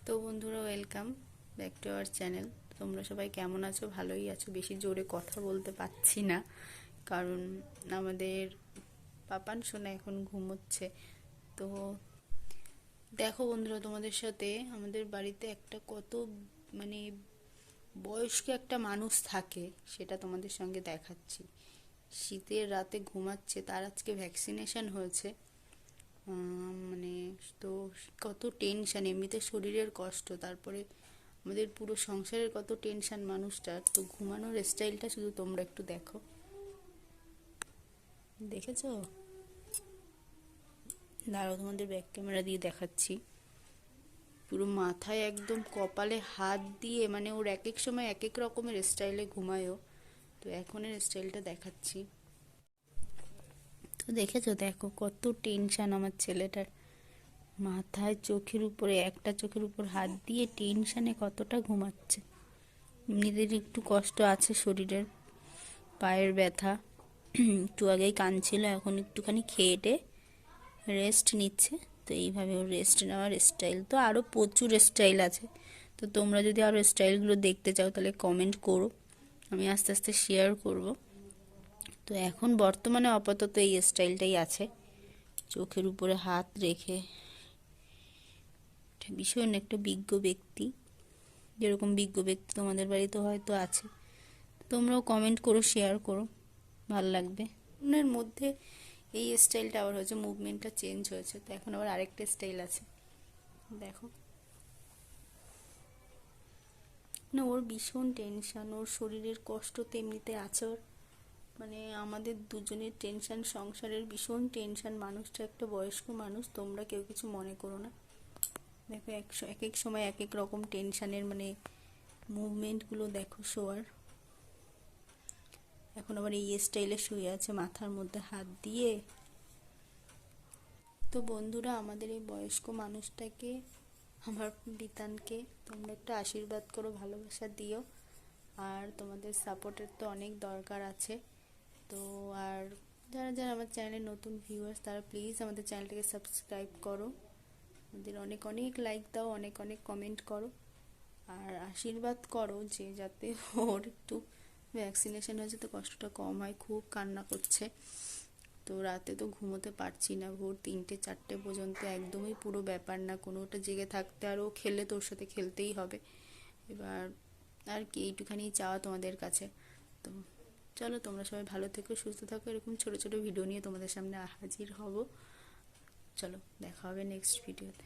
তো বন্ধুরা, welcome back to our channel. তোমরা সবাই কেমন আছো? ভালোই আছো? বেশি জোরে কথা বলতে পারছি না, কারণ আমাদের পাপান সোনা এখন ঘুমোচ্ছে। তো দেখো বন্ধুরা, তোমাদের সাথে আমাদের বাড়িতে একটা কত মানে বয়স্ক একটা মানুষ থাকে, সেটা তোমাদের সঙ্গে দেখাচ্ছি। শীতের রাতে ঘুমাচ্ছে, তার আজকে ভ্যাকসিনেশন হয়েছে। মানে তো কত টেনশন, এমনিতে শরীরের কষ্ট, তারপরে আমাদের পুরো সংসারের কত টেনশন মানুষটার। তো ঘুমানোর স্টাইলটা শুধু তোমরা একটু দেখো, দেখেছো? দাঁড়াও, তোমাদের ব্যাক ক্যামেরা দিয়ে দেখাচ্ছি। পুরো মাথায় একদম কপালে হাত দিয়ে, মানে ওর এক এক সময় এক এক রকমের স্টাইলে ঘুমায়ও। তো এখনের স্টাইলটা দেখাচ্ছি। তো দেখেছো, দেখো কত টেনশন আমার ছেলেটার। মাথায় চোখের উপরে, একটা চোখের উপর হাত দিয়ে টেনশনে কতটা ঘুমাচ্ছে। এমনিদের একটু কষ্ট আছে শরীরের, পায়ের ব্যথা, একটু আগেই কাঁদছিল, এখন একটুখানি খেয়ে রেস্ট নিচ্ছে। তো এইভাবে ওর রেস্ট নেওয়ার স্টাইল তো আরও প্রচুর স্টাইল আছে। তো তোমরা যদি আরও স্টাইলগুলো দেখতে চাও তাহলে কমেন্ট করো, আমি আস্তে আস্তে শেয়ার করব। তো এখন বর্তমানে আপাতত এই স্টাইলটাই আছে, চোখের উপরে হাত রেখে। ভীষণ একটা বিজ্ঞ ব্যক্তি, যেরকম বিজ্ঞ ব্যক্তি তোমাদের বাড়িতে হয়তো আছে। তোমরাও কমেন্ট করো, শেয়ার করো, ভালো লাগবে। ওনার মধ্যে এই স্টাইলটা আবার হয়েছে, মুভমেন্টটা চেঞ্জ হয়েছে, তো এখন আবার আরেকটা স্টাইল আছে। দেখো না, ওর ভীষণ টেনশন, ওর শরীরের কষ্ট তো এমনিতে আছে ওর। মানে আমাদের দুজনের টেনশন, সংসারের ভীষণ টেনশন। মানুষটা একটা বয়স্ক মানুষ, তোমরা কেউ কিছু মনে করো না। দেখো এক এক সময় এক এক রকম টেনশনের মানে মুভমেন্টগুলো দেখো শোয়ার। এখন আবার এই স্টাইলে শুয়ে আছে মাথার মধ্যে হাত দিয়ে। তো বন্ধুরা, আমাদের এই বয়স্ক মানুষটাকে, আমার বিতানকে তোমরা একটু আশীর্বাদ করো, ভালোবাসা দিও। আর তোমাদের সাপোর্টের তো অনেক দরকার আছে। তো আর যারা যারা আমার চ্যানেলে নতুন ভিউয়ার্স, তারা প্লিজ আমাদের চ্যানেলটাকে সাবস্ক্রাইব করো, আমাদের অনেক অনেক লাইক দাও, অনেক অনেক কমেন্ট করো, আর আশীর্বাদ করো যে যাতে ওর একটু ভ্যাকসিনেশন হয়েছে তো কষ্টটা কম হয়। খুব কান্না করছে। তো রাতে তো ঘুমোতে পারছি না, ভোর 3টে 4টে পর্যন্ত একদমই পুরো ব্যাপার না কোনোটা জেগে থাকতে। আর ও খেললে তোর সাথে খেলতেই হবে। এবার আর কি, এইটুখানি চাওয়া তোমাদের কাছে। তো চলো, তোমরা সবাই ভালো থেকো, সুস্থ থাকো। এরকম ছোট ছোট ভিডিও নিয়ে তোমাদের সামনে হাজির হব। চলো, দেখা হবে নেক্সট ভিডিওতে।